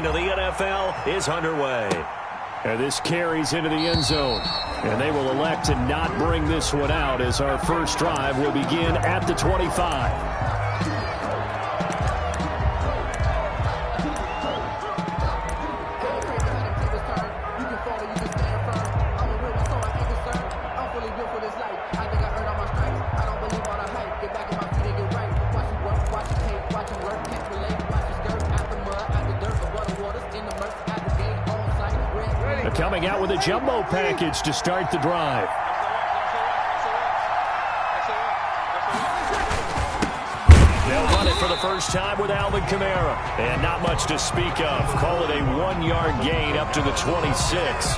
17 of the NFL is underway. And this carries into the end zone. And they will elect to not bring this one out as our first drive will begin at the 25. Coming out with a jumbo package to start the drive. They'll run it for the first time with Alvin Kamara. And not much to speak of. Call it a 1-yard gain up to the 26.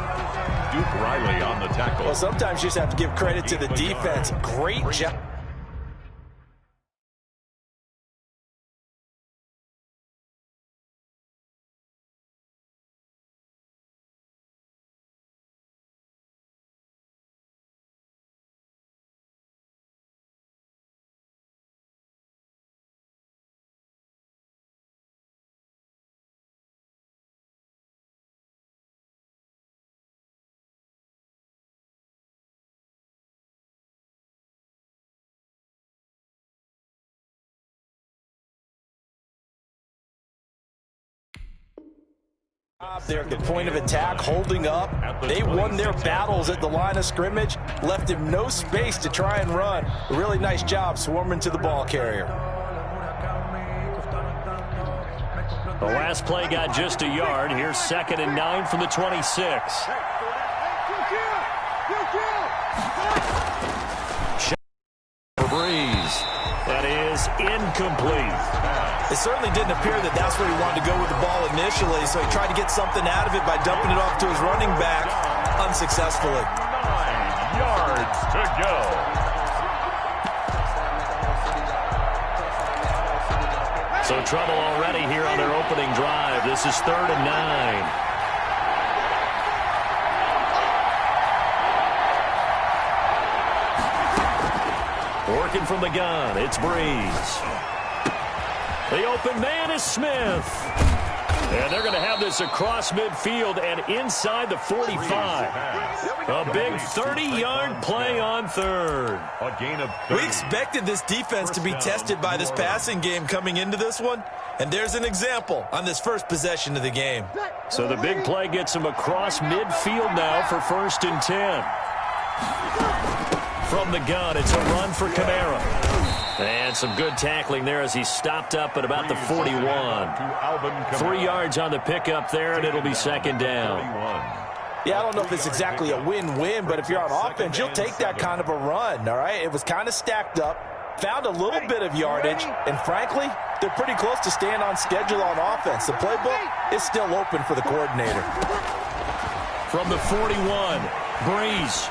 Duke Riley on the tackle. Well, sometimes you just have to give credit to the defense. Great job. They're at the point of attack, holding up. They won their battles at the line of scrimmage, left him no space to try and run. A really nice job swarming to the ball carrier. The last play got just a yard. Here's 2nd and 9 from the 26. Breeze. That is incomplete. It certainly didn't appear that that's where he wanted to go with the ball initially, so he tried to get something out of it by dumping it off to his running back unsuccessfully. 9 yards to go. So trouble already here on their opening drive. This is 3rd and 9. Working from the gun, it's Breeze. The open man is Smith. And they're going to have this across midfield and inside the 45. A big 30-yard play on 3rd. A gain of 30. We expected this defense to be tested by this passing game coming into this one, and there's an example on this first possession of the game. So the big play gets him across midfield now for 1st and 10. From the gun, it's a run for Kamara. And some good tackling there as he stopped up at about the 41. 3 yards on the pickup there, and it'll be 2nd down. Yeah, I don't know if it's exactly a win-win, but if you're on offense, you'll take that kind of a run, all right? It was kind of stacked up, found a little bit of yardage, and frankly, they're pretty close to staying on schedule on offense. The playbook is still open for the coordinator. From the 41, Breeze.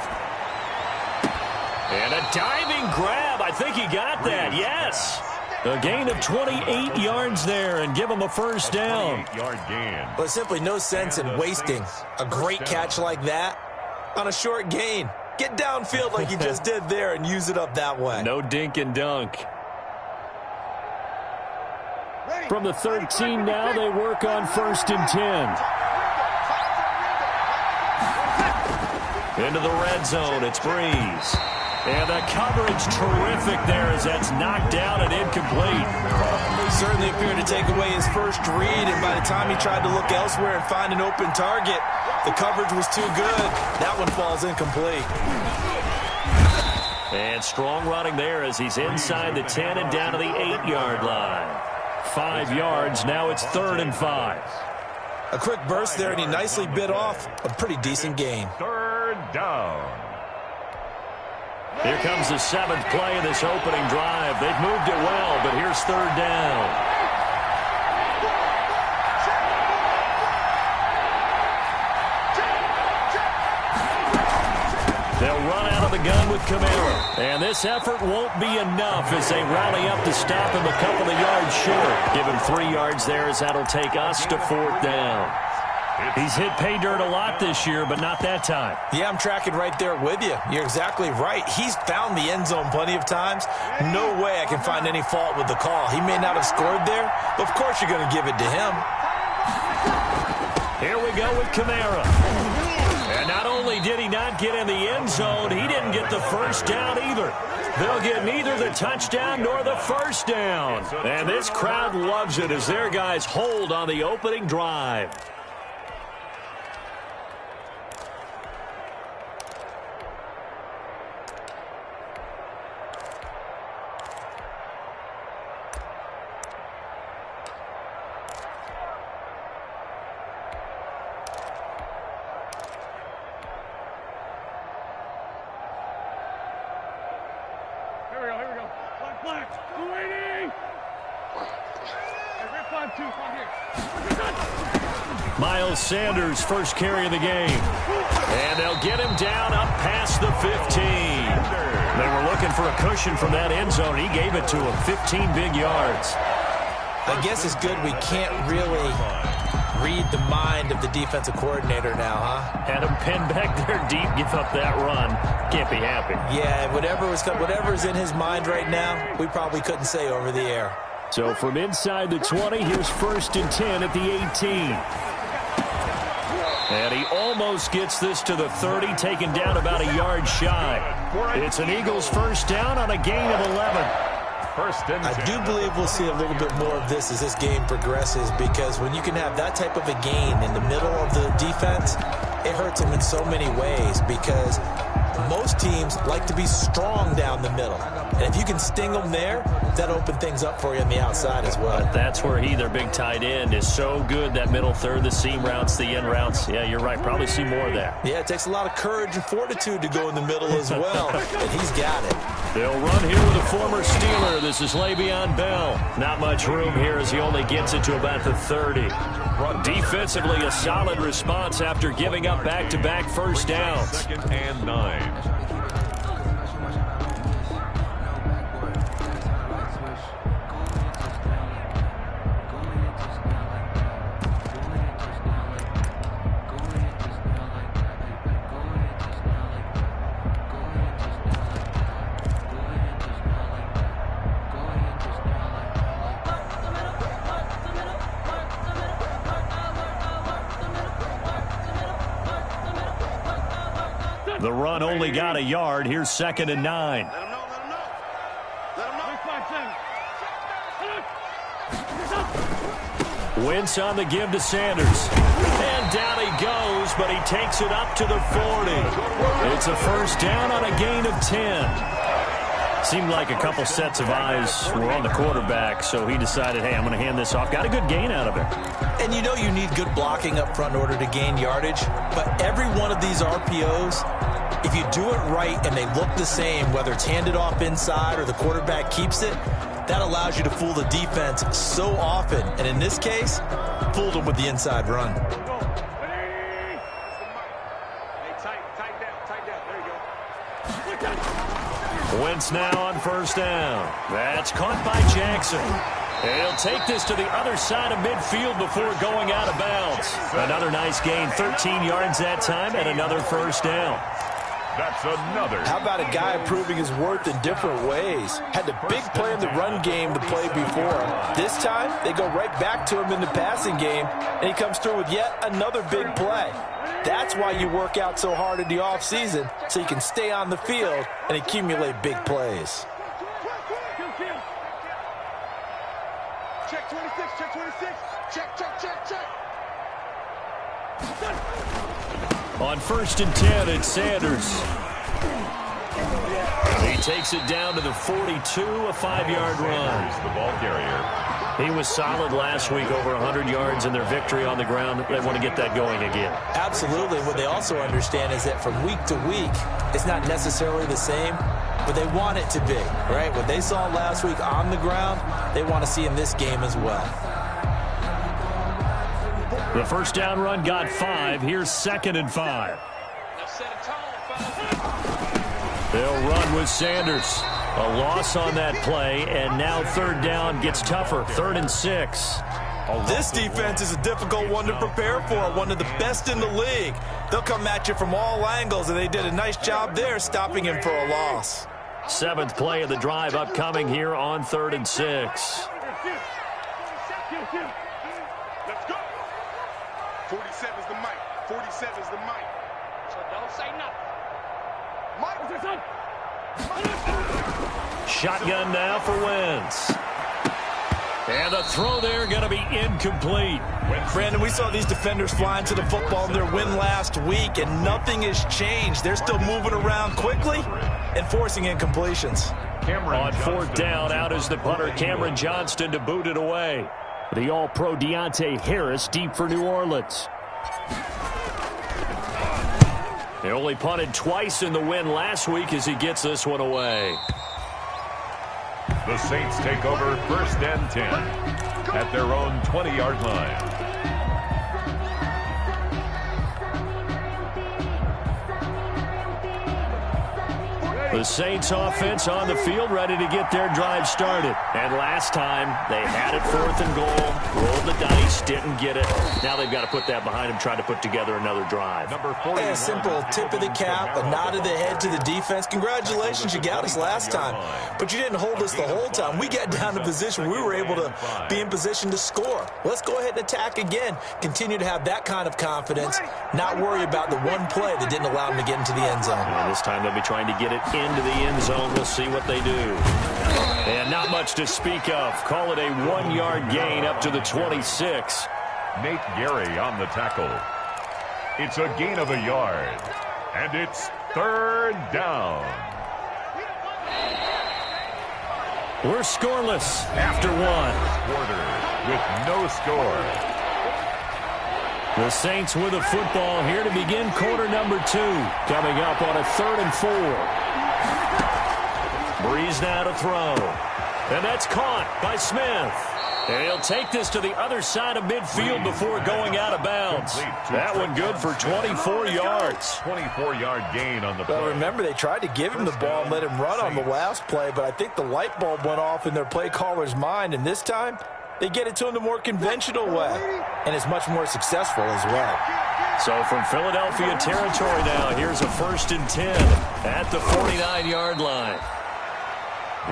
And a diving grab. I think he got that. Yes. A gain of 28 yards there and give him a 1st down. 28-yard gain. But simply no sense in wasting a great catch like that on a short gain. Get downfield like you just did there and use it up that way. No dink and dunk. From the 13 now, they work on 1st and 10. Into the red zone, it's Breeze. And the coverage terrific there as that's knocked down and incomplete. Certainly appeared to take away his first read, and by the time he tried to look elsewhere and find an open target, the coverage was too good. That one falls incomplete. And strong running there as he's inside the 10 and down to the 8-yard line. 5 yards, now it's 3rd and 5. A quick burst there, and he nicely bit off a pretty decent gain. 3rd down. Here comes the 7th play of this opening drive. They've moved it well, but here's 3rd down. They'll run out of the gun with Kamara. And this effort won't be enough as they rally up to stop him a couple of yards short. Give him 3 yards there as that'll take us to 4th down. He's hit pay dirt a lot this year, but not that time. Yeah, I'm tracking right there with you. You're exactly right. He's found the end zone plenty of times. No way I can find any fault with the call. He may not have scored there, but of course you're going to give it to him. Here we go with Kamara. And not only did he not get in the end zone, he didn't get the first down either. They'll get neither the touchdown nor the first down. And this crowd loves it as their guys hold on the opening drive. Miles Sanders first carry of the game. And they'll get him down up past the 15. They were looking for a cushion from that end zone. He gave it to him, 15 big yards. I guess it's good we can't really read the mind of the defensive coordinator now, huh? Had him pinned back there deep, give up that run. Can't be happy. Yeah, whatever's in his mind right now, we probably couldn't say over the air. So from inside the 20, here's 1st and 10 at the 18. And he almost gets this to the 30, taken down about a yard shy. It's an Eagles first down on a gain of 11. I do believe we'll see a little bit more of this as this game progresses, because when you can have that type of a gain in the middle of the defense, it hurts them in so many ways, because most teams like to be strong down the middle. And if you can sting them there, that opens things up for you on the outside as well. But that's where their big tight end, is so good, that middle third, the seam routes, the end routes. Yeah, you're right. Probably see more of that. Yeah, it takes a lot of courage and fortitude to go in the middle as well, and he's got it. They'll run here with a former Steeler. This is Le'Veon Bell. Not much room here as he only gets it to about the 30. Defensively, a solid response after giving up back-to-back first downs. 2nd and 9. The run only got a yard. Here's 2nd and 9. Wentz on the give to Sanders. And down he goes, but he takes it up to the 40. It's a first down on a gain of 10. Seemed like a couple sets of eyes were on the quarterback, so he decided, hey, I'm going to hand this off. Got a good gain out of it. And you know you need good blocking up front in order to gain yardage, but every one of these RPOs, if you do it right and they look the same, whether it's handed off inside or the quarterback keeps it, that allows you to fool the defense so often. And in this case, fooled them with the inside run. Wentz now on first down. That's caught by Jackson. And he'll take this to the other side of midfield before going out of bounds. Another nice gain, 13 yards that time, and another first down. That's another. How about a guy proving his worth in different ways? Had the big play in the run game to play before. This time, they go right back to him in the passing game, and he comes through with yet another big play. That's why you work out so hard in the offseason, so you can stay on the field and accumulate big plays. Check 26, check 26. Check. On 1st and 10, it's Sanders. He takes it down to the 42, a 5-yard run. The ball carrier. He was solid last week, over 100 yards in their victory on the ground. They want to get that going again. Absolutely. What they also understand is that from week to week, it's not necessarily the same, but they want it to be, right? What they saw last week on the ground, they want to see in this game as well. The first down run got 5. Here's 2nd and 5. They'll run with Sanders. A loss on that play, and now 3rd down gets tougher. 3rd and 6. This defense is a difficult one to prepare for, one of the best in the league. They'll come at you from all angles, and they did a nice job there stopping him for a loss. 7th play of the drive upcoming here on 3rd and 6. 47 is the mic. 47 is the mic. So don't say nothing. Shotgun now for Wentz. And the throw there going to be incomplete. Brandon, we saw these defenders flying to the football in their win last week, and nothing has changed. They're still moving around quickly and forcing incompletions. On fourth down, out is the punter, Cameron Johnston, to boot it away. The All-Pro Deontay Harris deep for New Orleans. They only punted twice in the win last week as he gets this one away. The Saints take over 1st and 10 at their own 20-yard line. The Saints offense on the field, ready to get their drive started. And last time, they had it 4th and goal, rolled the dice, didn't get it. Now they've got to put that behind them, try to put together another drive. Hey, a simple tip of the cap, a nod of the head to the defense. Congratulations, you got us last time. But you didn't hold us the whole time. We got down to position. We were able to be in position to score. Let's go ahead and attack again. Continue to have that kind of confidence. Not worry about the one play that didn't allow them to get into the end zone. And this time they'll be trying to get it into the end zone. We'll see what they do. And not much to speak of. Call it a 1-yard gain up to the 26. Nate Gary on the tackle. It's a gain of a yard. And it's 3rd down. We're scoreless after one. Quarter with no score. The Saints with the football here to begin quarter number 2. Coming up on a 3rd and 4. Breeze now to throw. And that's caught by Smith. And he'll take this to the other side of midfield before going out of bounds. That one good for 24 yards. 24-yard gain on the play. Well, remember, they tried to give him the ball and let him run on the last play, but I think the light bulb went off in their play caller's mind, and this time they get it to him the more conventional way, and it's much more successful as well. So from Philadelphia territory now, here's a 1st and 10 at the 49-yard line.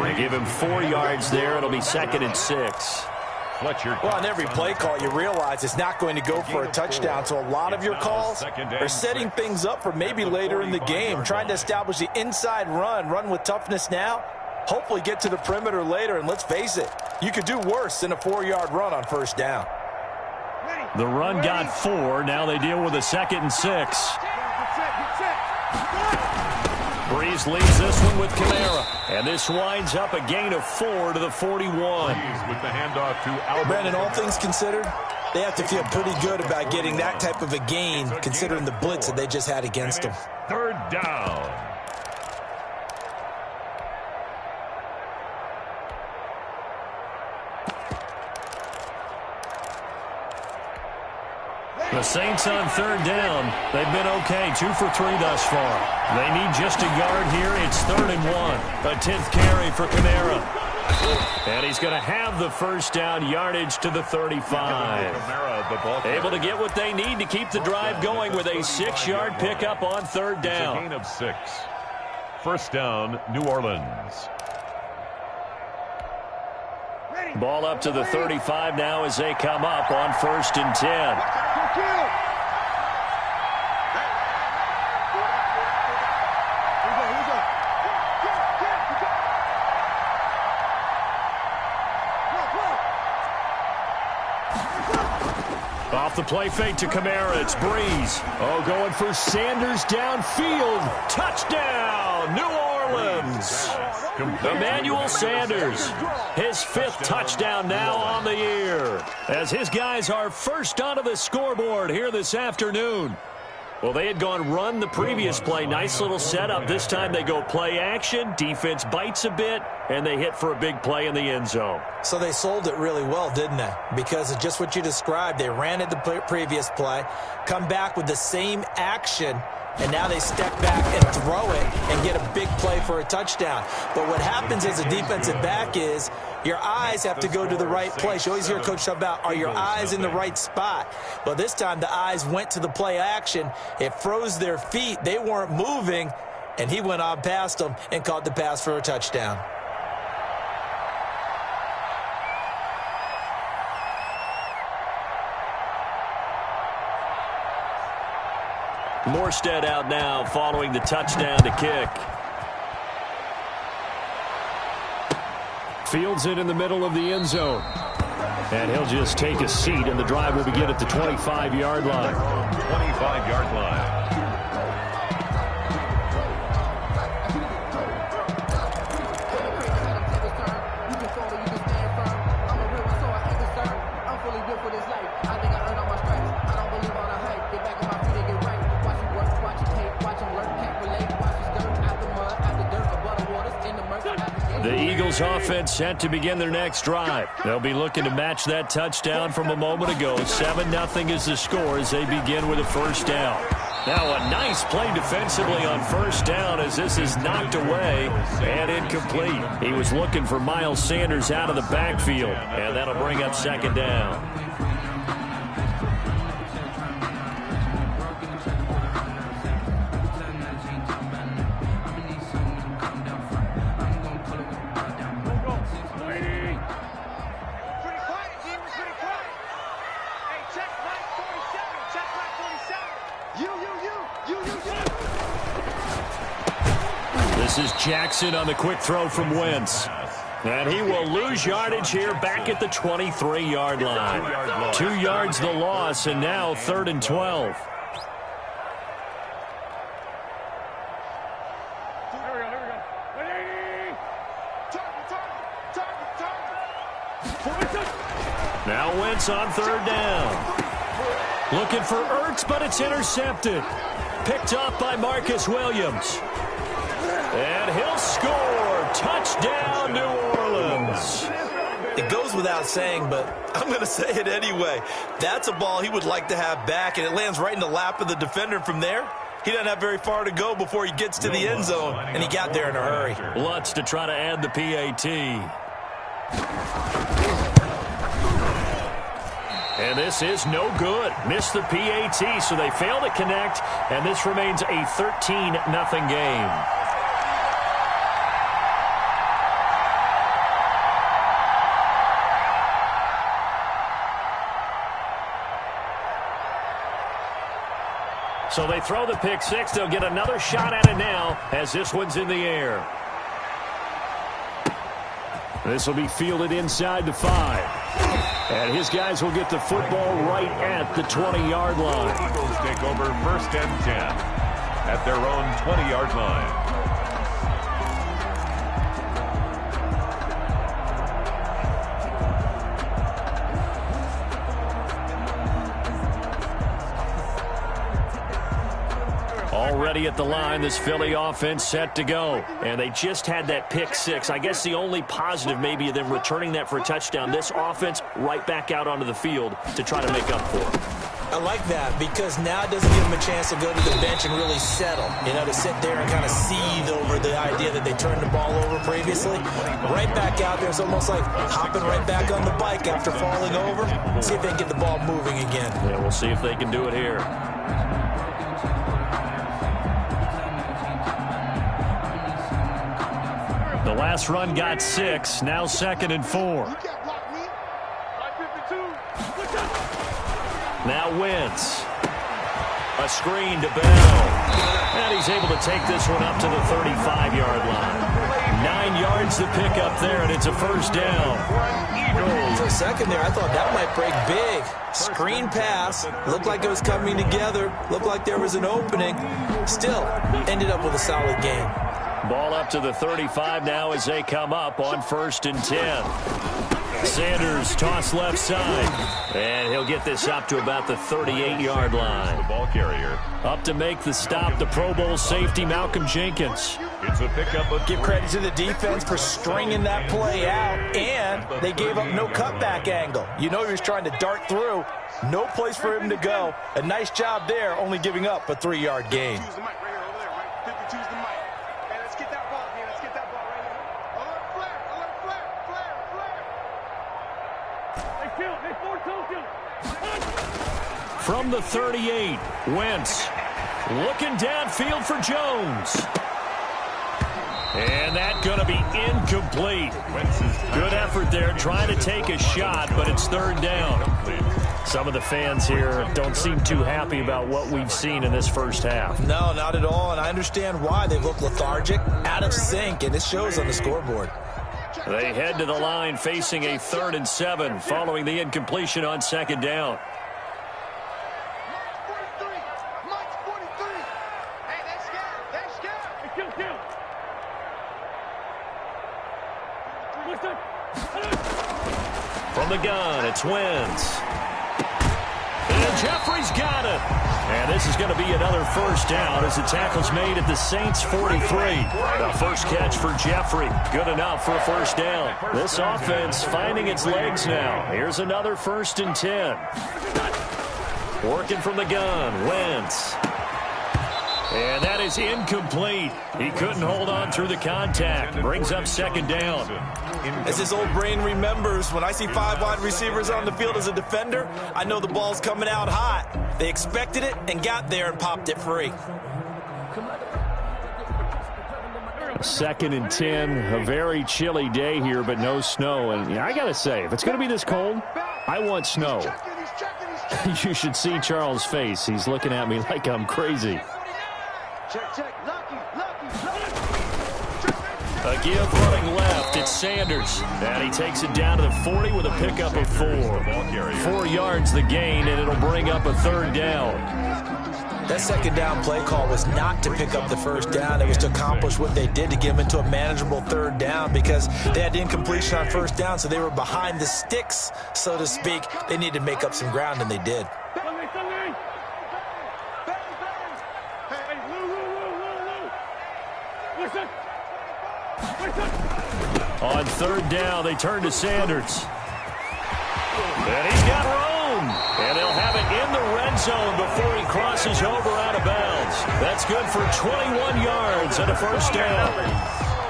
They give him 4 yards there. It'll be 2nd and 6. Well, on every play call, you realize it's not going to go for a touchdown, so a lot of your calls are setting things up for maybe later in the game, trying to establish the inside run with toughness now, hopefully get to the perimeter later, and let's face it, you could do worse than a 4-yard run on 1st down. The run got 4. Now they deal with a 2nd and 6. Breeze leads this one with Kamara. And this winds up a gain of 4 to the 41. With the handoff to Albert. Brandon, all things considered, they have to feel pretty good about getting that type of a gain, considering the blitz that they just had against them. 3rd down. The Saints on 3rd down. They've been okay, 2 for 3 thus far. They need just a yard here. It's 3rd and 1. A 10th carry for Kamara. And he's going to have the 1st down, yardage to the 35. Able to get what they need to keep the drive going with a 6-yard pickup on 3rd down. It's a gain of 6. 1st down, New Orleans. Ball up to the 35 now as they come up on 1st and 10. Off the play fake to Kamara, it's Breeze. Oh, going for Sanders downfield. Touchdown, New Orleans. Emmanuel Sanders, his 5th touchdown now on the year, as his guys are first onto the scoreboard here this afternoon. Well, they had gone run the previous play. Nice little setup. This time they go play action. Defense bites a bit, and they hit for a big play in the end zone. So they sold it really well, didn't they? Because of just what you described. They ran it the previous play, come back with the same action, and now they step back and throw it and get a big play for a touchdown. But what happens as a defensive back is your eyes have to go to the right place. You always hear Coach talk about, are your eyes in the right spot? Well, this time the eyes went to the play action. It froze their feet. They weren't moving, and he went on past them and caught the pass for a touchdown. Morstead out now following the touchdown to kick. Fields it in the middle of the end zone. And he'll just take a seat, and the drive will begin at the 25-yard line. 25-yard line. The Eagles offense set to begin their next drive. They'll be looking to match that touchdown from a moment ago. 7-0 is the score as they begin with a first down. Now a nice play defensively on first down as this is knocked away and incomplete. He was looking for Miles Sanders out of the backfield, and that'll bring up second down. This is Jackson on the quick throw from Wentz. And he will lose yardage here back at the 23-yard line. 2 yards the loss, and now 3rd and 12. Now Wentz on 3rd down. Looking for Ertz, but it's intercepted. Picked up by Marcus Williams. And he'll score. Touchdown, New Orleans. It goes without saying, but I'm going to say it anyway. That's a ball he would like to have back, and it lands right in the lap of the defender. From there, he doesn't have very far to go before he gets to the end zone, and he got there in a hurry. Lutz to try to add the PAT. And this is no good. Missed the PAT, so they fail to connect, and this remains a 13-0 game. So they throw the pick six. They'll get another shot at it now as this one's in the air. This will be fielded inside the 5. And his guys will get the football right at the 20-yard line. Eagles take over 1st and 10 at their own 20-yard line. Already at the line, this Philly offense set to go. And they just had that pick six. I guess the only positive maybe of them returning that for a touchdown. This offense right back out onto the field to try to make up for it. I like that because now it doesn't give them a chance to go to the bench and really settle. You know, to sit there and kind of seethe over the idea that they turned the ball over previously. Right back out there. It's almost like hopping right back on the bike after falling over. See if they can get the ball moving again. Yeah, we'll see if they can do it here. The last run got 6. Now 2nd and 4. Now Wentz. A screen to Bell. And he's able to take this one up to the 35-yard line. 9 yards to pick up there, and it's a first down. For a second there, I thought that might break big. Screen pass. Looked like it was coming together. Looked like there was an opening. Still, ended up with a solid game. Ball up to the 35 now as they come up on 1st and 10. Sanders toss left side. And he'll get this up to about the 38-yard line. The ball carrier. Up to make the stop, the Pro Bowl safety, Malcolm Jenkins. It's a pickup of... Give credit to the defense for stringing that play out, and they gave up no cutback angle. You know he was trying to dart through. No place for him to go. A nice job there, only giving up a 3-yard gain. From the 38, Wentz looking downfield for Jones. And that's going to be incomplete. Good effort there trying to take a shot, but it's 3rd down. Some of the fans here don't seem too happy about what we've seen in this first half. No, not at all, and I understand why. They look lethargic, out of sync, and it shows on the scoreboard. They head to the line facing a 3rd and 7 following the incompletion on 2nd down. From the gun, it's Wentz. And Jeffrey's got it. And this is going to be another first down as the tackle's made at the Saints' 43. The first catch for Jeffrey. Good enough for a first down. This offense finding its legs now. Here's another 1st and 10. Working from the gun, Wentz. And that is incomplete. He couldn't hold on through the contact. Brings up 2nd down. As his old brain remembers, when I see 5 wide receivers on the field as a defender, I know the ball's coming out hot. They expected it and got there and popped it free. 2nd and 10, a very chilly day here, but no snow. And I got to say, if it's going to be this cold, I want snow. You should see Charles' face. He's looking at me like I'm crazy. A give running left. It's Sanders. And he takes it down to the 40 with a pickup of 4. 4 yards the gain, and it'll bring up a 3rd down. That 2nd down play call was not to pick up the 1st down. It was to accomplish what they did to get them into a manageable 3rd down because they had incompletion on 1st down, so they were behind the sticks, so to speak. They needed to make up some ground, and they did. On 3rd down, they turn to Sanders. And he's got room. And they'll have it in the red zone before he crosses over out of bounds. That's good for 21 yards and a first down.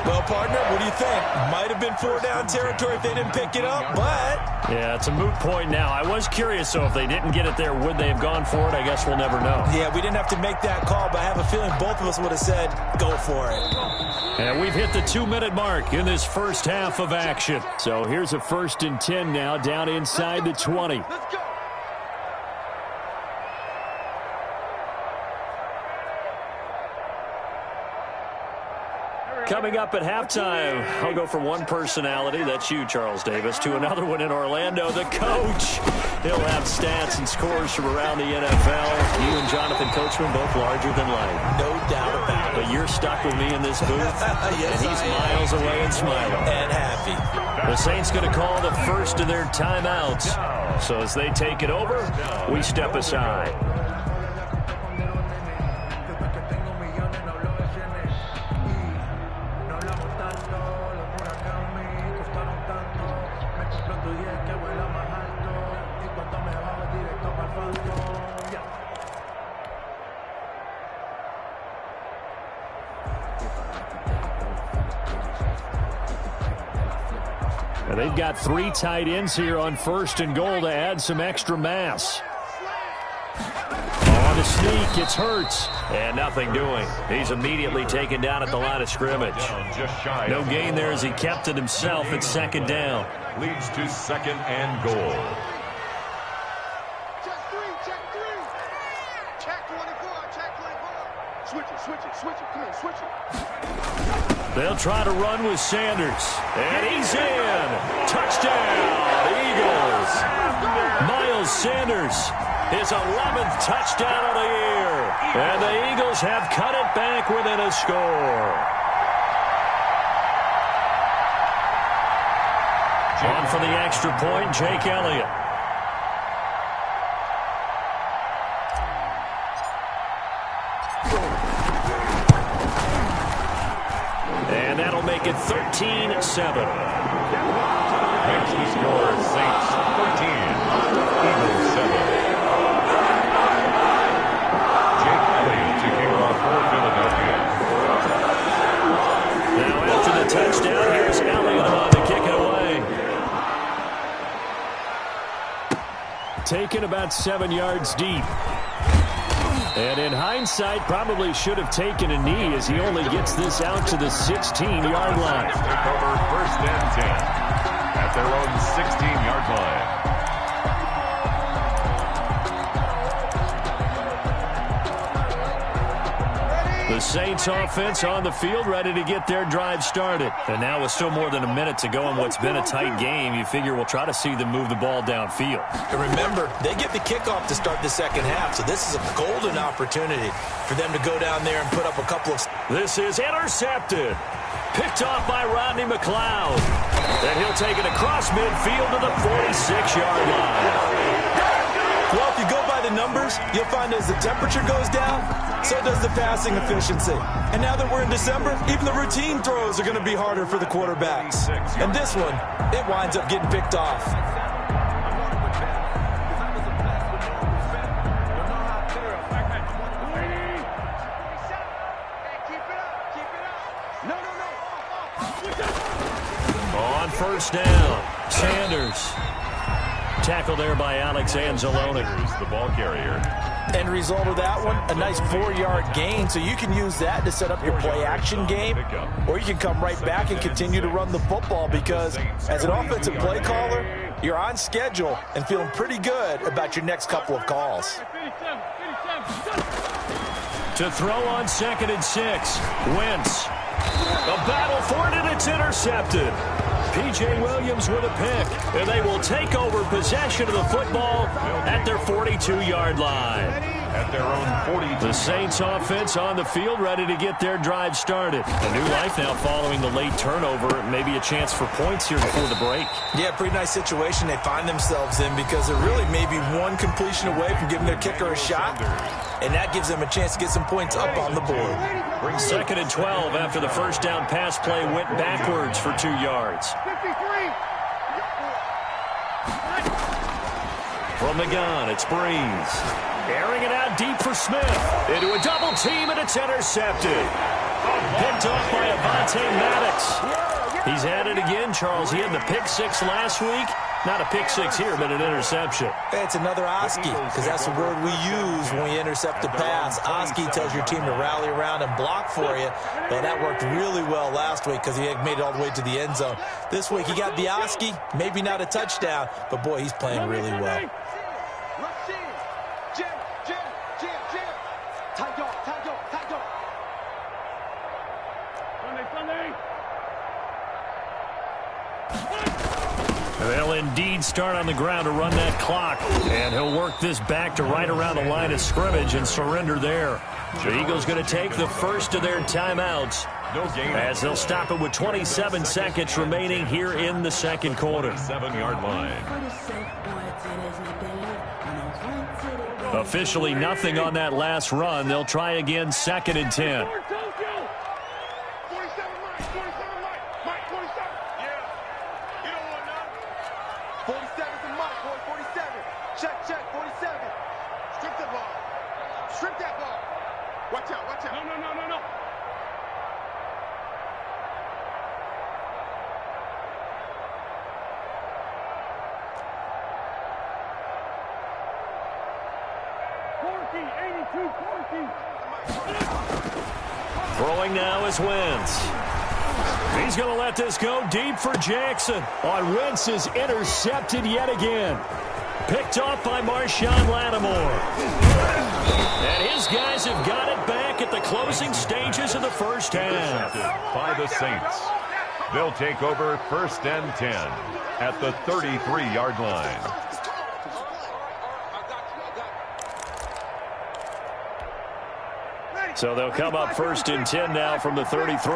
Well, partner, what do you think? Might have been 4-down territory if they didn't pick it up, but... Yeah, it's a moot point now. I was curious, so if they didn't get it there, would they have gone for it? I guess we'll never know. Yeah, we didn't have to make that call, but I have a feeling both of us would have said, go for it. And we've hit the 2-minute mark in this first half of action. So here's a 1st and 10 now, down inside the 20. Let's go. Coming up at halftime, I'll go from one personality, that's you, Charles Davis, to another one in Orlando, the coach. He'll have stats and scores from around the NFL. You and Jonathan Coachman, both larger than life. No doubt about it. But you're stuck with me in this booth, yes, and he's miles away and smiling. And happy. The Saints going to call the first of their timeouts. So as they take it over, we step aside. And they've got 3 tight ends here on 1st and goal to add some extra mass. On the sneak, it's Hurts. And nothing doing. He's immediately taken down at the line of scrimmage. No gain there as he kept it himself at 2nd down. Leads to 2nd and goal. Check 24. Check 24. Switch it. Come on, switch it. They'll try to run with Sanders. And he's in. Touchdown, Eagles. Miles Sanders, his 11th touchdown of the year. And the Eagles have cut it back within a score. On for the extra point, Jake Elliott. And that'll make it 13-7. Makes the score Saints 13, Eagles 7. Jake Elliott to kick off for Philadelphia. Now after the touchdown, here's Elliott on to kick it away. Taken about 7 yards deep. And in hindsight, probably should have taken a knee as he only gets this out to the 16-yard line. Take over 1st and 10 at their own 16-yard line. The Saints offense on the field, ready to get their drive started. And now with still more than a minute to go in what's been a tight game, you figure we'll try to see them move the ball downfield. And remember, they get the kickoff to start the second half, so this is a golden opportunity for them to go down there and put up a couple of... This is intercepted. Picked off by Rodney McLeod. And he'll take it across midfield to the 46-yard line. Well, if you go by the numbers, you'll find as the temperature goes down, so does the passing efficiency. And now that we're in December, even the routine throws are going to be harder for the quarterbacks. And this one, it winds up getting picked off. On first down, Sanders. Tackle there by Alex Anzalone. The ball carrier. End result of that one, a nice 4-yard gain. So you can use that to set up your play-action game, or you can come right back and continue to run the football because as an offensive play caller, you're on schedule and feeling pretty good about your next couple of calls. To throw on 2nd and 6, Wentz. A battle for it, and it's intercepted. P.J. Williams with a pick, and they will take over possession of the football at their 42-yard line. At their own 42. The Saints offense on the field, ready to get their drive started. A new life now following the late turnover. Maybe a chance for points here before the break. Yeah, pretty nice situation they find themselves in because they're really maybe one completion away from giving their kicker a shot, and that gives them a chance to get some points up on the board. 2nd and 12 after the first down pass play went backwards for 2 yards. From the gun, it's Breeze. Airing it out deep for Smith. Into a double team, and it's intercepted. Picked off by Avonte Maddox. He's had it again, Charles. He had the pick 6 last week. Not a pick 6 here, but an interception. It's another Oski, because that's the word we use when we intercept a pass. Oski tells your team to rally around and block for you. Well, that worked really well last week because he had made it all the way to the end zone. This week he got the Oski, maybe not a touchdown, but boy, he's playing really well. They'll indeed start on the ground to run that clock. And he'll work this back to right around the line of scrimmage and surrender there. The Eagles going to take the first of their timeouts as they'll stop it with 27 seconds remaining here in the second quarter. 7-yard line. Officially nothing on that last run. They'll try again 2nd and 10. Throwing now is Wentz. He's going to let this go deep for Jackson. On Wentz is intercepted yet again. Picked off by Marshawn Lattimore. And his guys have got it back at the closing stages of the first half. By the Saints. They'll take over 1st and 10 at the 33-yard line. So they'll come up 1st and 10 now from the 33.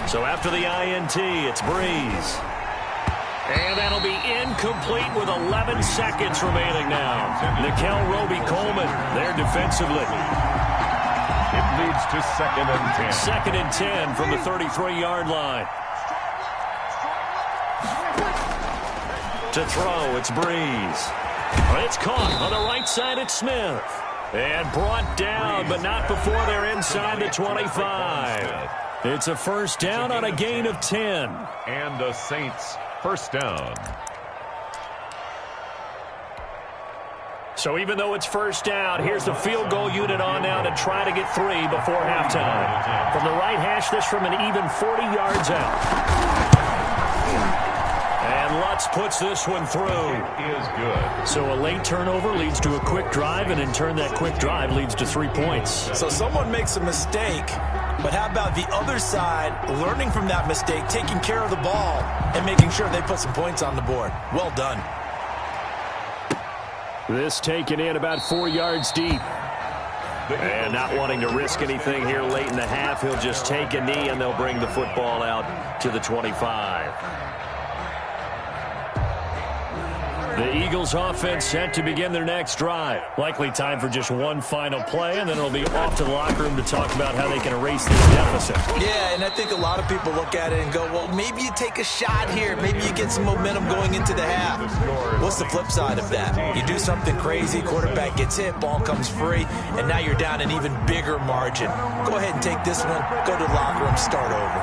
So after the INT, it's Breeze. And that'll be incomplete with 11 seconds remaining now. Nickel Roby-Coleman there defensively. It leads to 2nd and 10. 2nd and 10 from the 33-yard line. To throw, it's Breeze. It's caught on the right side, it's Smith. And brought down, but not before they're inside the 25. It's a first down on a gain of 10. And the Saints first down. So even though it's first down, here's the field goal unit on now to try to get 3 before halftime. From the right hash, this from an even 40 yards out. And Lutz puts puts this one through. It is good. So a late turnover leads to a quick drive, and in turn that quick drive leads to 3 points. So someone makes a mistake, but how about the other side learning from that mistake, taking care of the ball, and making sure they put some points on the board? Well done. This taken in about 4 yards deep. And not wanting to risk anything here late in the half, he'll just take a knee, and they'll bring the football out to the 25. The Eagles offense set to begin their next drive. Likely time for just one final play, and then it'll be off to the locker room to talk about how they can erase this deficit. Yeah, and I think a lot of people look at it and go, well, maybe you take a shot here. Maybe you get some momentum going into the half. What's the flip side of that? You do something crazy, quarterback gets hit, ball comes free, and now you're down an even bigger margin. Go ahead and take this one, go to the locker room, start over.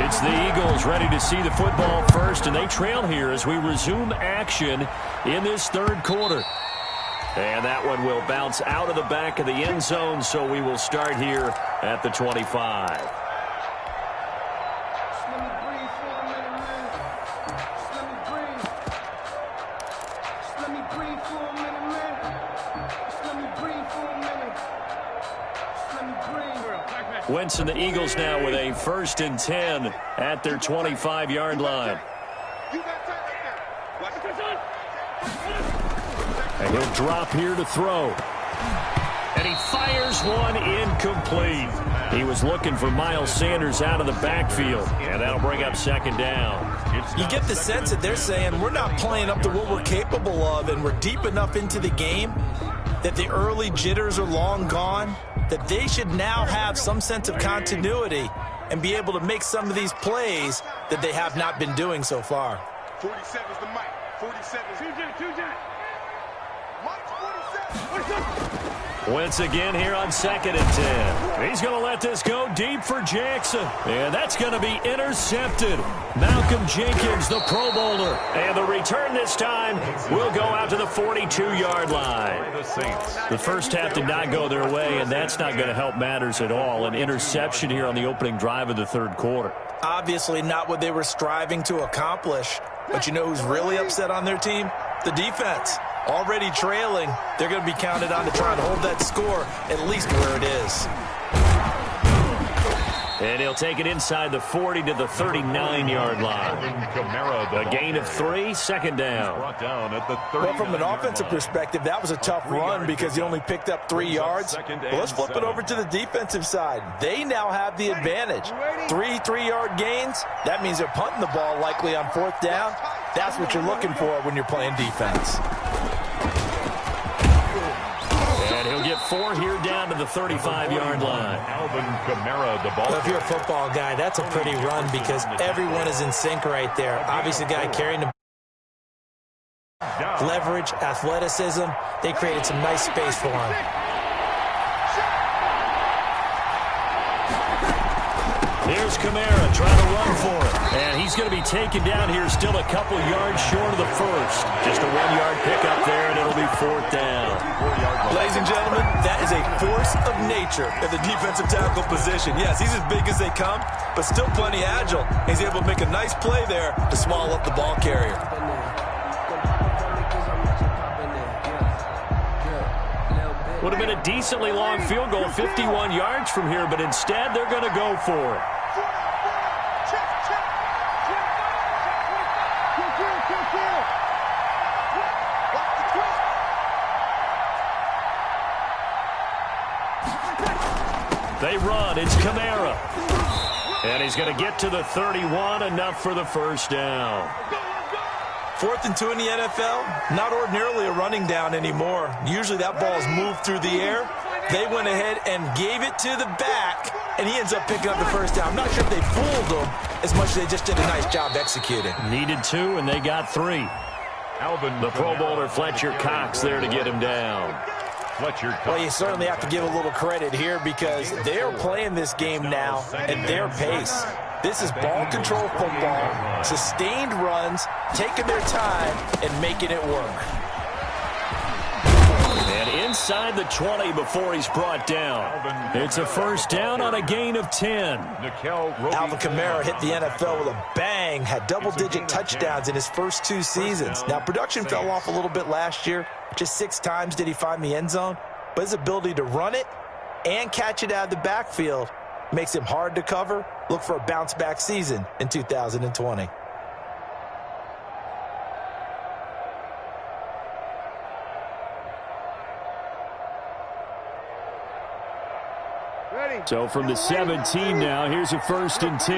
It's the Eagles ready to see the football first, and they trail here as we resume action in this third quarter. And that one will bounce out of the back of the end zone, so we will start here at the 25. Wentz and the Eagles now with a 1st and 10 at their 25-yard line. And he'll drop here to throw. And he fires one incomplete. He was looking for Miles Sanders out of the backfield, and that'll bring up 2nd down. You get the sense that they're saying we're not playing up to what we're capable of, and we're deep enough into the game that the early jitters are long gone, that they should now have some sense of continuity and be able to make some of these plays that they have not been doing so far. 47's the mic. 47's 2J. Mike's 47. Wentz again here on 2nd and 10. He's going to let this go deep for Jackson. And that's going to be intercepted. Malcolm Jenkins, the Pro Bowler. And the return this time will go out to the 42-yard line. The first half did not go their way, and that's not going to help matters at all. An interception here on the opening drive of the third quarter. Obviously not what they were striving to accomplish. But you know who's really upset on their team? The defense. Already trailing, they're going to be counted on to try and hold that score at least where it is. And he'll take it inside the 40 to the 39-yard line. A gain of 3, 2nd down. Well, from an offensive perspective, that was a tough run because he only picked up 3 yards. But let's flip it over to the defensive side. They now have the advantage. 3-3-yard gains. That means they're punting the ball likely on 4th down. That's what you're looking for when you're playing defense. And he'll get 4 here down to the 35-yard line. Well, if you're a football guy, that's a pretty run because everyone is in sync right there. Obviously, the guy carrying the leverage, athleticism, they created some nice space for him. Here's Kamara trying to run for it. And he's going to be taken down here still a couple yards short of the first. Just a 1-yard pickup there, and it'll be 4th down. Ladies and gentlemen, that is a force of nature at the defensive tackle position. Yes, he's as big as they come, but still plenty agile. He's able to make a nice play there to swallow up the ball carrier. Would have been a decently long field goal, 51 yards from here, but instead they're going to go for it. They run. It's Kamara. And he's going to get to the 31, enough for the 1st down. 4th and 2 in the NFL, not ordinarily a running down anymore. Usually that ball is moved through the air. They went ahead and gave it to the back, and he ends up picking up the 1st down. I'm not sure if they fooled him as much as they just did a nice job executing. Needed 2, and they got 3. The Pro Bowler Fletcher Cox there to get him down. Well, you certainly have to give a little credit here because they're playing this game now at their pace. This is ball control football, sustained runs, taking their time, and making it work. And inside the 20 before he's brought down. It's a first down on a gain of 10. Alvin Kamara hit the NFL with a bang, had double-digit touchdowns in his first 2 seasons. Now, production fell off a little bit last year. Just 6 times did he find the end zone. But his ability to run it and catch it out of the backfield makes him hard to cover. Look for a bounce-back season in 2020. So from the 17 now, here's a first and 10.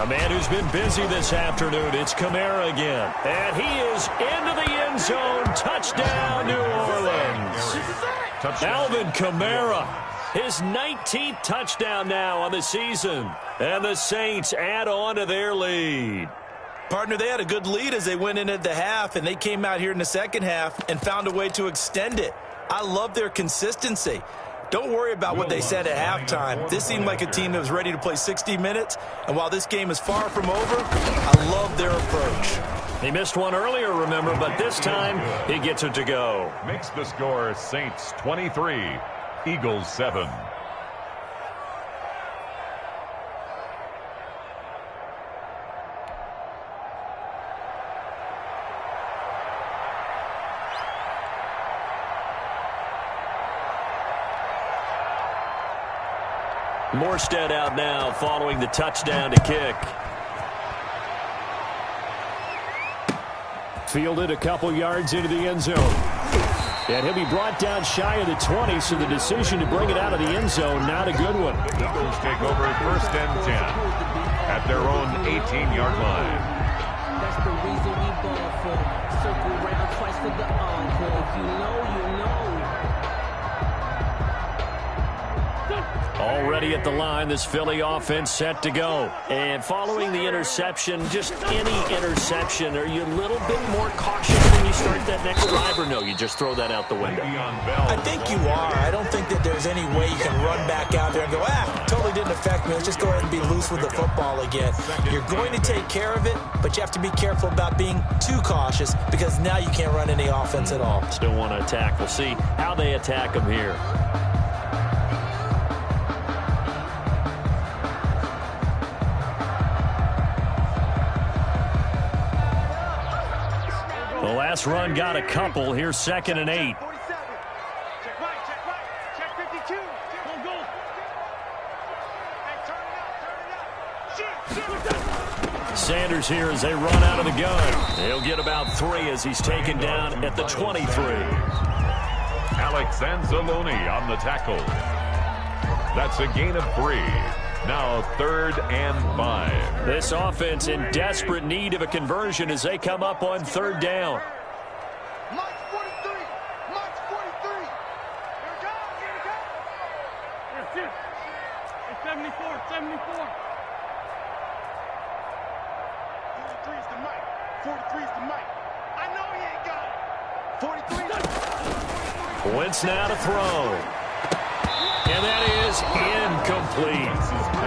A man who's been busy this afternoon, it's Kamara again. And he is into the end zone. Touchdown, New Orleans. Alvin Kamara, his 19th touchdown now on the season. And the Saints add on to their lead. Partner, they had a good lead as they went into the half, and they came out here in the second half and found a way to extend it. I love their consistency. Don't worry about what they said at halftime. This seemed like a team that was ready to play 60 minutes, and while this game is far from over, I love their approach. He missed one earlier, remember, but this time he gets it to go. Makes the score Saints 23, Eagles 7. Morstead out now following the touchdown to kick. Fielded a couple yards into the end zone. And he'll be brought down shy of the 20, so the decision to bring it out of the end zone, not a good one. The Eagles take over first and 10 at their own 18-yard line. That's the reason we ball for. Circle round twice for the encore. If you know, you know. Already at the line, this Philly offense set to go. And following the interception, just any interception, are you a little bit more cautious when you start that next drive, or no, you just throw that out the window? I think you are. I don't think that there's any way you can run back out there and go, totally didn't affect me. Let's just go ahead and be loose with the football again. You're going to take care of it, but you have to be careful about being too cautious because now you can't run any offense at all. Still want to attack. We'll see how they attack them here. The last run got a couple. Here's 2nd and 8. Check right, check 52. Go. Hey, turn it up. Sanders here as they run out of the gun. He'll get about 3 as he's taken down at the 23. Alex Anzalone on the tackle. That's a gain of 3. Now 3rd and 5. This offense in desperate need of a conversion as they come up on 3rd down. Mike's 43. Mike's 43. Here it comes. That's it. It's 74. 43 is the Mike. 43 is the Mike. I know he ain't got it. 43. Wentz now to throw. And that is incomplete.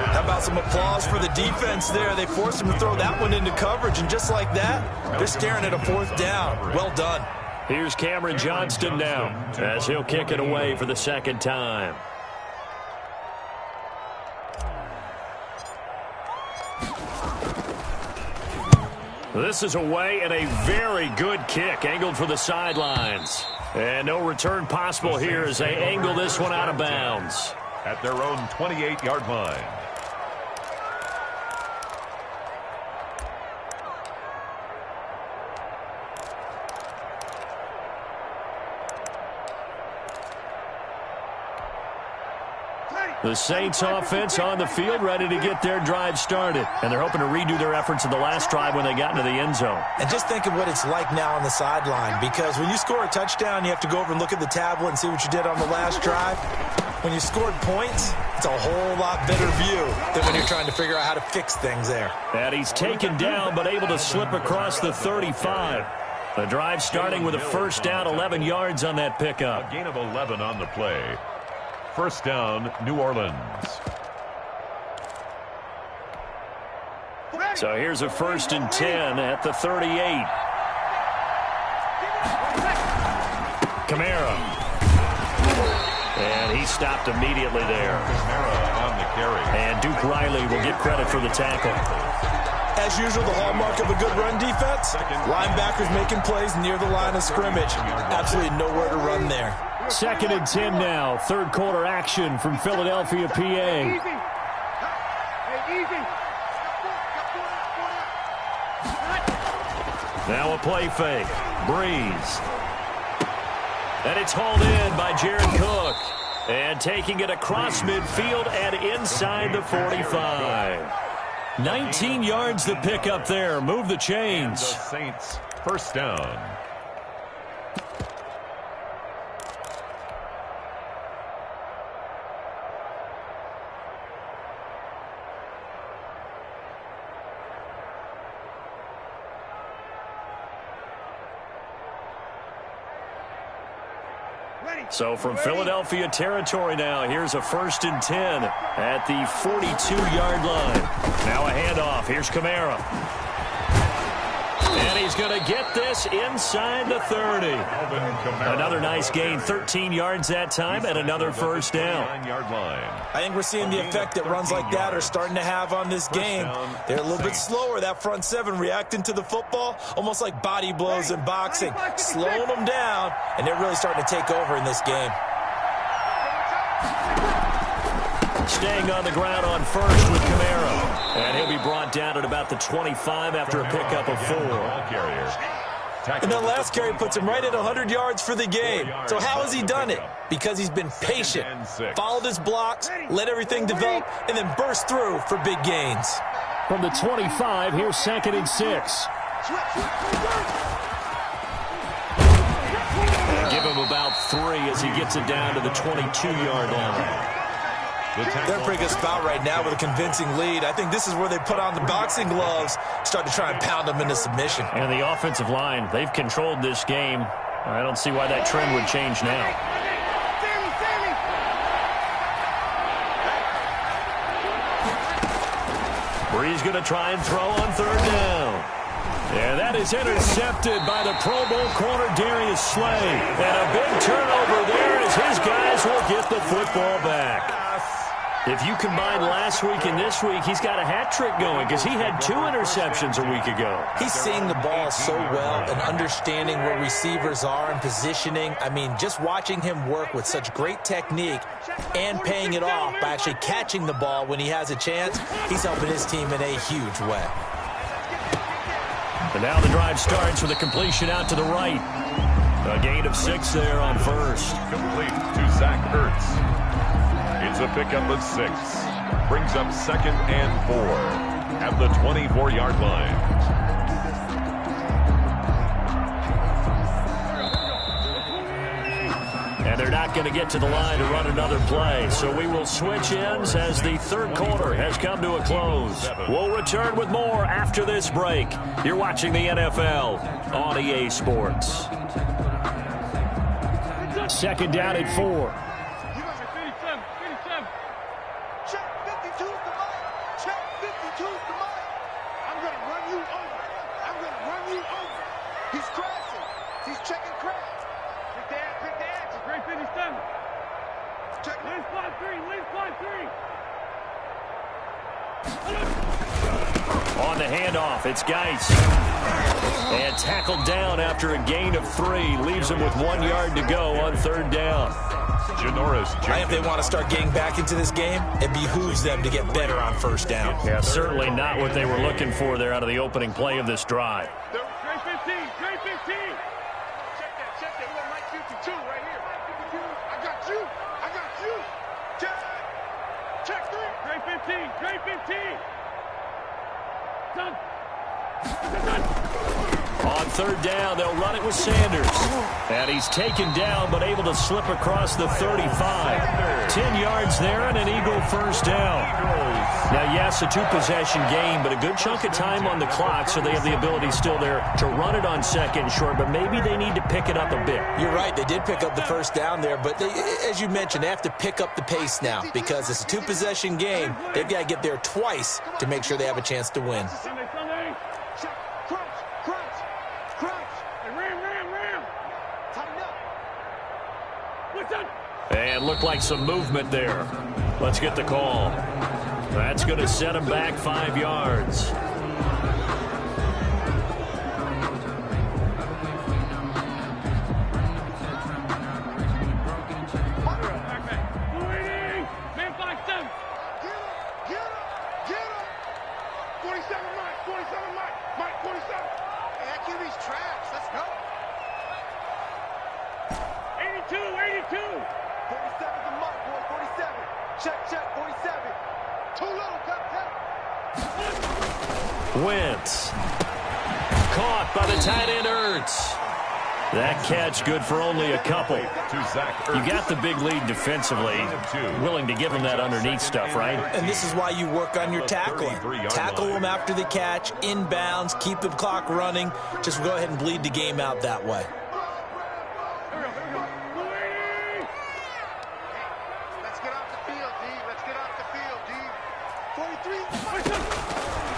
How about some applause for the defense there? They forced him to throw that one into coverage, and just like that, they're staring at a 4th down. Well done. Here's Cameron Johnston now as he'll kick it away for the 2nd time. This is away and a very good kick angled for the sidelines. And no return possible here as they angle this one out of bounds. At their own 28-yard line. The Saints offense on the field ready to get their drive started. And they're hoping to redo their efforts in the last drive when they got into the end zone. And just think of what it's like now on the sideline, because when you score a touchdown, you have to go over and look at the tablet and see what you did on the last drive. When you scored points, it's a whole lot better view than when you're trying to figure out how to fix things there. And he's taken down but able to slip across the 35. The drive starting with a first down, 11 yards on that pickup. A gain of 11 on the play. First down, New Orleans. So here's a 1st and 10 at the 38. stopped immediately there. On the carry. And Duke Riley will get credit for the tackle. As usual, the hallmark of a good run defense, linebackers making plays near the line of scrimmage. Absolutely nowhere to run there. 2nd and 10 now. Third quarter action from Philadelphia, PA. Hey, easy. Now a play fake. Breeze. And it's hauled in by Jared Cook. And taking it across midfield and inside the 45. 19 yards to pick up there. Move the chains. The Saints, first down. So from Philadelphia territory now, here's a 1st and 10 at the 42-yard line. Now a handoff. Here's Kamara. And he's going to get this inside the 30. Another nice gain, 13 yards that time, and another first down. I think we're seeing the effect that runs like that are starting to have on this game. They're a little bit slower, that front seven, reacting to the football, almost like body blows in boxing, slowing them down, and they're really starting to take over in this game. Staying on the ground on first with Kamara. And he'll be brought down at about the 25 after a pickup of 4. And that last carry puts him right at 100 yards for the game. So how has he done it? Because he's been patient, followed his blocks, let everything develop, and then burst through for big gains. From the 25, here's 2nd and 6. And give him about 3 as he gets it down to the 22-yard line. They're in a pretty good spot right now with a convincing lead. I think this is where they put on the boxing gloves, start to try and pound them into submission. And the offensive line, they've controlled this game. I don't see why that trend would change now. Breeze going to try and throw on 3rd down. And that is intercepted by the Pro Bowl corner Darius Slay. And a big turnover there as his guys will get the football back. If you combine last week and this week, he's got a hat trick going because he had 2 interceptions a week ago. He's seeing the ball so well and understanding where receivers are and positioning. I mean, just watching him work with such great technique and paying it off by actually catching the ball when he has a chance, he's helping his team in a huge way. And now the drive starts with a completion out to the right. A gain of 6 there on first. Complete to Zach Ertz. It's a pickup of 6. Brings up 2nd and 4 at the 24-yard line. And they're not going to get to the line to run another play. So we will switch ends as the 3rd quarter has come to a close. We'll return with more after this break. You're watching the NFL on EA Sports. 2nd down at 4. On the handoff, it's Geis. And tackled down after a gain of 3. Leaves him with 1 yard to go on 3rd down. And if they want to start getting back into this game, it behooves them to get better on 1st down. Yeah, certainly not what they were looking for there out of the opening play of this drive. Trey 15, Trey 15. Check that. We got Mike 52 right here. I got you. Check 3. Trey 15. Done. On 3rd down, they'll run it with Sanders. And he's taken down, but able to slip across the 35. 10 yards there and an Eagle 1st down. Now, yes, a 2-possession game, but a good chunk of time on the clock, so they have the ability still there to run it on 2nd and short, but maybe they need to pick it up a bit. You're right. They did pick up the 1st down there, but as you mentioned, they have to pick up the pace now because it's a 2-possession game. They've got to get there twice to make sure they have a chance to win. And looked like some movement there. Let's get the call. That's going to set him back 5 yards. Wentz. Caught by the tight end Ertz. That catch good for only a couple. You got the big lead defensively. Willing to give him that underneath stuff, right? And this is why you work on your tackling. Tackle him after the catch, inbounds, keep the clock running. Just go ahead and bleed the game out that way.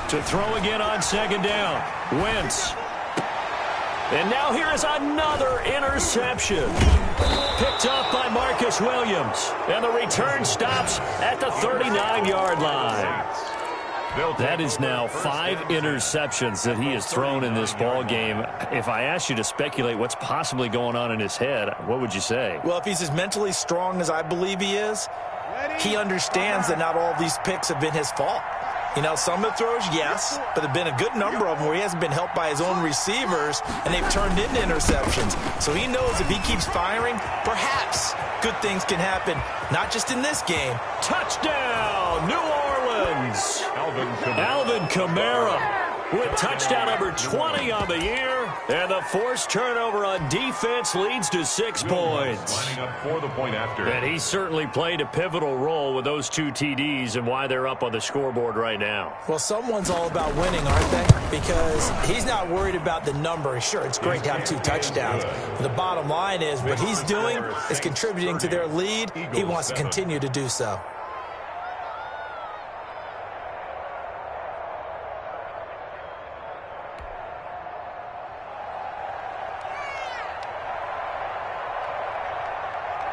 To throw again on second down. Wentz. And now here is another interception. Picked up by Marcus Williams. And the return stops at the 39-yard line. That is now 5 interceptions that he has thrown in this ball game. If I asked you to speculate what's possibly going on in his head, what would you say? Well, if he's as mentally strong as I believe he is, he understands that not all of these picks have been his fault. You know, some of the throws, yes, but there have been a good number of them where he hasn't been helped by his own receivers, and they've turned into interceptions. So he knows if he keeps firing, perhaps good things can happen, not just in this game. Touchdown, New Orleans! Alvin Kamara with touchdown number 20 on the year, and the forced turnover on defense leads to 6 points. Lining up for the point after. And he certainly played a pivotal role with those 2 TDs and why they're up on the scoreboard right now. Well, someone's all about winning, aren't they? Because he's not worried about the number. Sure, it's great to have 2 touchdowns. But the bottom line is what he's doing is contributing to their lead. He wants to continue to do so.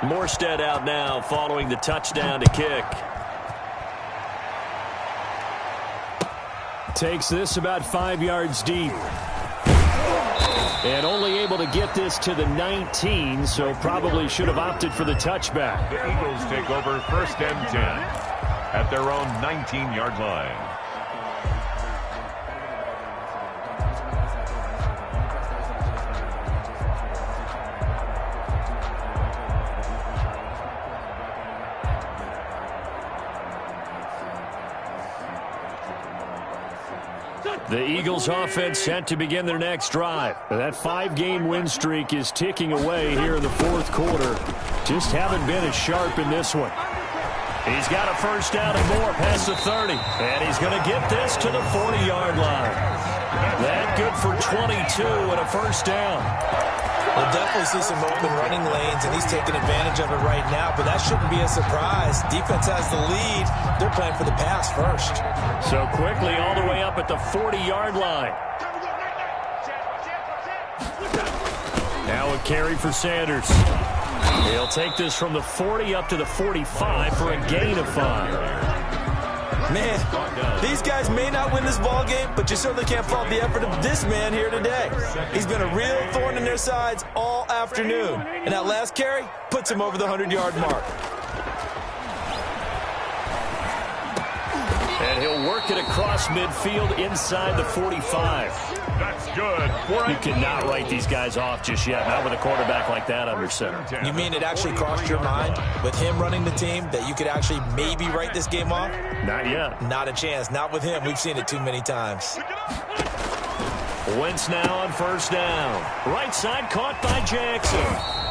Morstead out now following the touchdown to kick. Takes this about 5 yards deep. And only able to get this to the 19, so probably should have opted for the touchback. The Eagles take over 1st and 10 at their own 19-yard line. The Eagles offense set to begin their next drive. That 5-game win streak is ticking away here in the 4th quarter. Just haven't been as sharp in this one. He's got a first down and more past the 30. And he's going to get this to the 40-yard line. That good for 22 and a first down. We'll definitely see some open running lanes, and he's taking advantage of it right now, but that shouldn't be a surprise. Defense has the lead. They're playing for the pass first. So quickly all the way up at the 40-yard line. Now a carry for Sanders. He'll take this from the 40 up to the 45 for a gain of 5. Man, these guys may not win this ball game, but you certainly can't fault the effort of this man here today. He's been a real thorn in their sides all afternoon. And that last carry puts him over the 100-yard mark. And he'll work it across midfield inside the 45. That's good. You cannot write these guys off just yet, not with a quarterback like that under center. You mean it actually crossed your mind with him running the team that you could actually maybe write this game off? Not yet. Not a chance. Not with him. We've seen it too many times. Wentz now on first down. Right side caught by Jackson.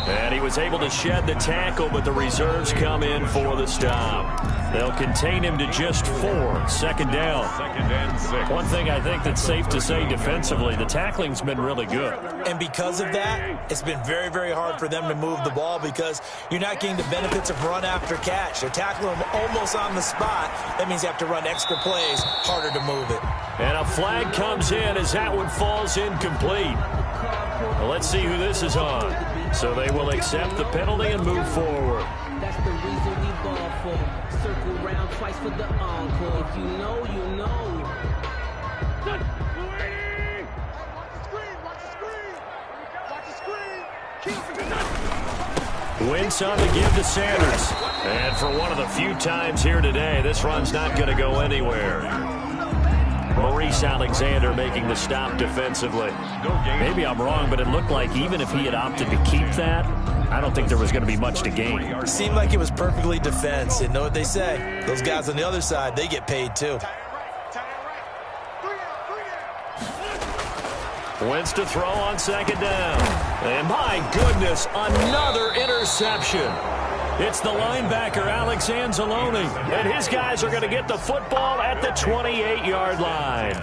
And he was able to shed the tackle, but the reserves come in for the stop. They'll contain him to just 4. 2nd down. 2nd and 6. One thing I think that's safe to say defensively, the tackling's been really good. And because of that, it's been very, very hard for them to move the ball because you're not getting the benefits of run after catch. They're tackling him almost on the spot. That means you have to run extra plays, harder to move it. And a flag comes in as that one falls incomplete. Well, let's see who this is on. So they will accept the penalty and move forward. That's the reason we ball for. Circle round twice for the encore. If you know, you know. Watch the screen. Watch the screen. Watch the screen. Keep it. Wentz on the give to Sanders. And for one of the few times here today, this run's not going to go anywhere. Maurice Alexander making the stop defensively. Maybe I'm wrong, but it looked like even if he had opted to keep that, I don't think there was going to be much to gain. It seemed like it was perfectly defense. And know what they say? Those guys on the other side, they get paid too. Wentz to throw on second down. And my goodness, another interception. It's the linebacker, Alex Anzalone. And his guys are going to get the football at the 28-yard line.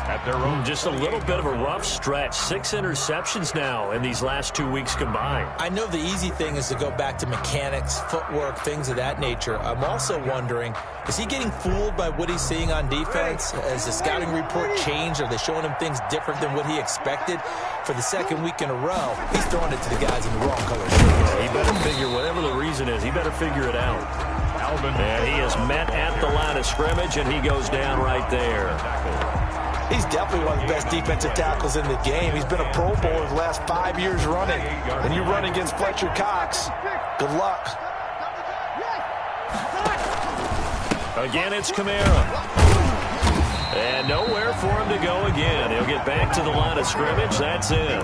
At their own Just a little bit of a rough stretch. 6 interceptions now in these last 2 weeks combined. I know the easy thing is to go back to mechanics, footwork, things of that nature. I'm also wondering, is he getting fooled by what he's seeing on defense? Has the scouting report changed? Are they showing him things different than what he expected? For the second week in a row, he's throwing it to the guys in the wrong color shirts. He better figure, whatever the reason is, he better figure it out. And he is met at the line of scrimmage, and he goes down right there. He's definitely one of the best defensive tackles in the game. He's been a Pro Bowler the last 5 years running. And you run against Fletcher Cox, good luck. Again, it's Kamara. And nowhere for him to go again. He'll get back to the line of scrimmage. That's it.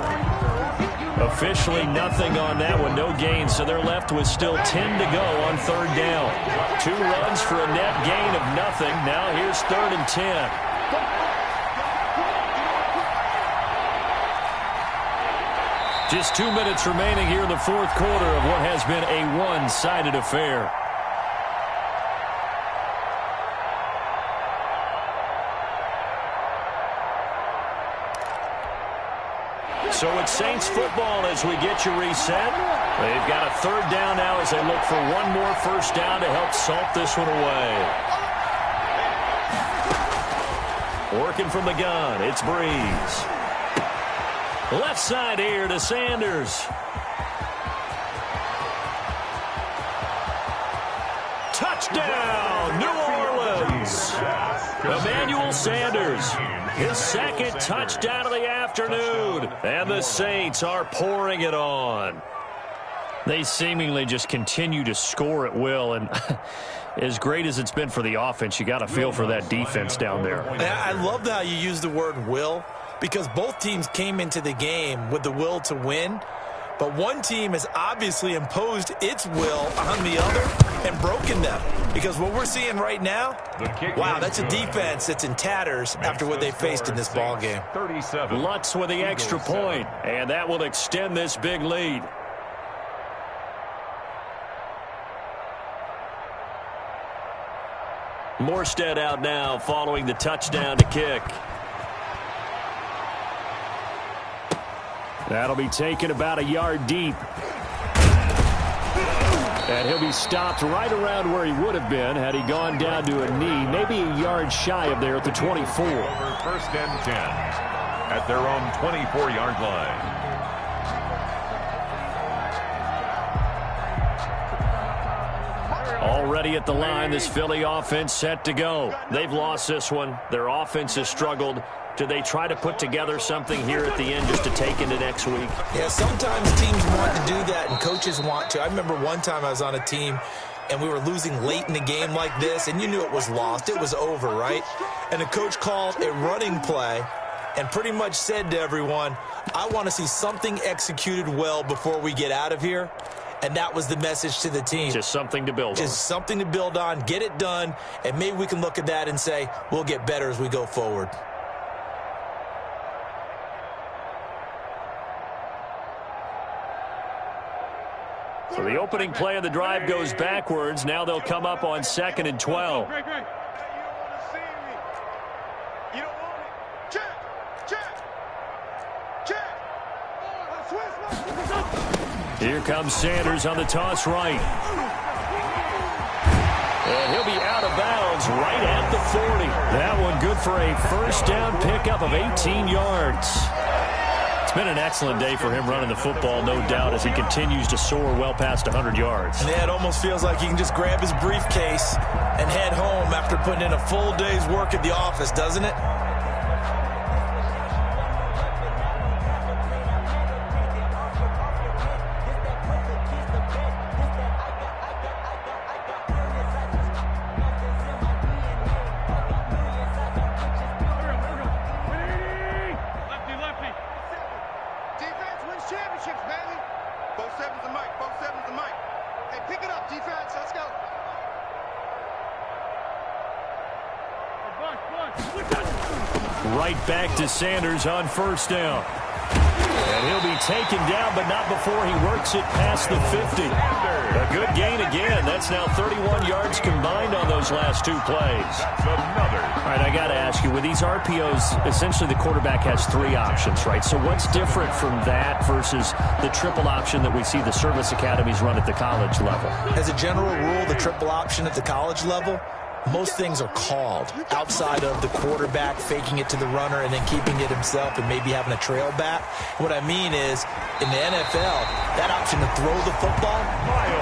Officially nothing on that one. No gain. So they're left with still 10 to go on third down. 2 runs for a net gain of nothing. Now here's 3rd and 10. Just 2 minutes remaining here in the fourth quarter of what has been a one-sided affair. So it's Saints football as we get you reset. They've got a 3rd down now as they look for one more first down to help salt this one away. Working from the gun, it's Breeze. Left side here to Sanders. Touchdown, New Orleans. Emmanuel Sanders, his 2nd touchdown of the afternoon. And the Saints are pouring it on. They seemingly just continue to score at will. And as great as it's been for the offense, you got to feel for that defense down there. I love how you use the word will, because both teams came into the game with the will to win, but one team has obviously imposed its will on the other and broken them. Because what we're seeing right now, wow, that's a defense that's in tatters after what they faced in this ball game. Lutz with the extra point, and that will extend this big lead. Morstead out now following the touchdown to kick. That'll be taken about a yard deep. And he'll be stopped right around where he would have been had he gone down to a knee, maybe a yard shy of there at the 24. First and 10 at their own 24-yard line. Already at the line, this Philly offense set to go. They've lost this one. Their offense has struggled. Do they try to put together something here at the end just to take into next week? Yeah, sometimes teams want to do that and coaches want to. I remember one time I was on a team and we were losing late in the game like this, and you knew it was lost. It was over, right? And the coach called a running play and pretty much said to everyone, I want to see something executed well before we get out of here. And that was the message to the team. Just something to build on. Just something to build on, get it done, and maybe we can look at that and say, we'll get better as we go forward. So the opening play of the drive goes backwards. Now they'll come up on 2nd and 12. You don't want to see me. You don't want it. Check. Here comes Sanders on the toss right. And he'll be out of bounds right at the 40. That one good for a first down pickup of 18 yards. It's been an excellent day for him running the football, no doubt, as he continues to soar well past 100 yards. Yeah, it almost feels like he can just grab his briefcase and head home after putting in a full day's work at the office, doesn't it? Right back to Sanders on first down. And he'll be taken down, but not before he works it past the 50. A good gain again. That's now 31 yards combined on those last two plays. That's another. All right, I got to ask you, with these RPOs, essentially the quarterback has three options, right? So what's different from that versus the triple option that we see the service academies run at the college level? As a general rule, the triple option at the college level, most things are called outside of the quarterback faking it to the runner and then keeping it himself and maybe having a trail back. What I mean is, in the NFL, that option to throw the football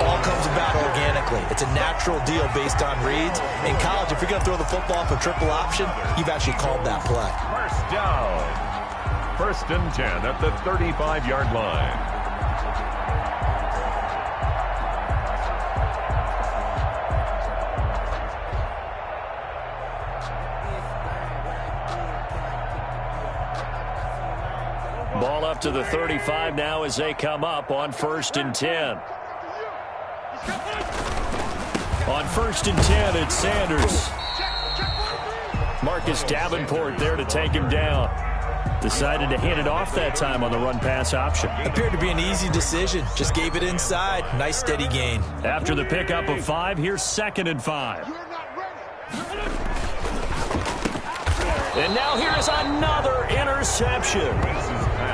all comes about organically. It's a natural deal based on reads. In college, if you're going to throw the football off a triple option, you've actually called that play. First down. First and 10 at the 35-yard line. Ball up to the 35 now as they come up on first and 10. On first and 10, it's Sanders. Marcus Davenport there to take him down. Decided to hand it off that time on the run-pass option. Appeared to be an easy decision. Just gave it inside. Nice steady gain. After the pickup of 5, here's 2nd and 5. And now here's another interception.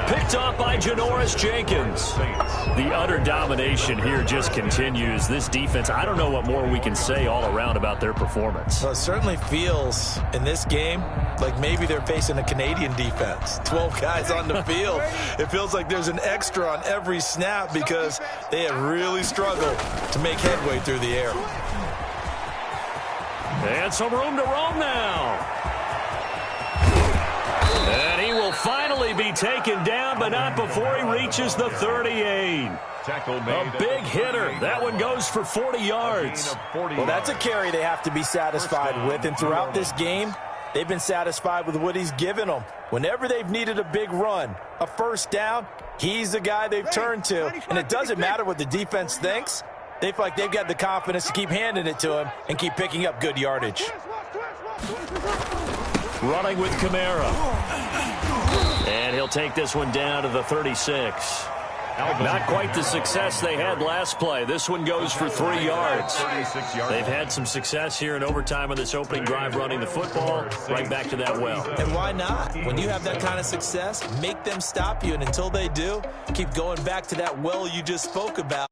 Picked off by Janoris Jenkins. The utter domination here just continues. This defense, I don't know what more we can say all around about their performance. Well, it certainly feels in this game like maybe they're facing a Canadian defense. 12 guys on the field. It feels like there's an extra on every snap because they have really struggled to make headway through the air. And some room to roam now. And he will finally be taken down, but not before he reaches the 38. A big hitter. That one goes for 40 yards. Well, that's a carry they have to be satisfied with. And throughout this game, they've been satisfied with what he's given them. Whenever they've needed a big run, a first down, he's the guy they've turned to. And it doesn't matter what the defense thinks. They feel like they've got the confidence to keep handing it to him and keep picking up good yardage. Running with Kamara. And he'll take this one down to the 36. Not quite the success they had last play. This one goes for 3 yards. They've had some success here in overtime on this opening drive running the football. Right back to that well. And why not? When you have that kind of success, make them stop you. And until they do, keep going back to that well you just spoke about.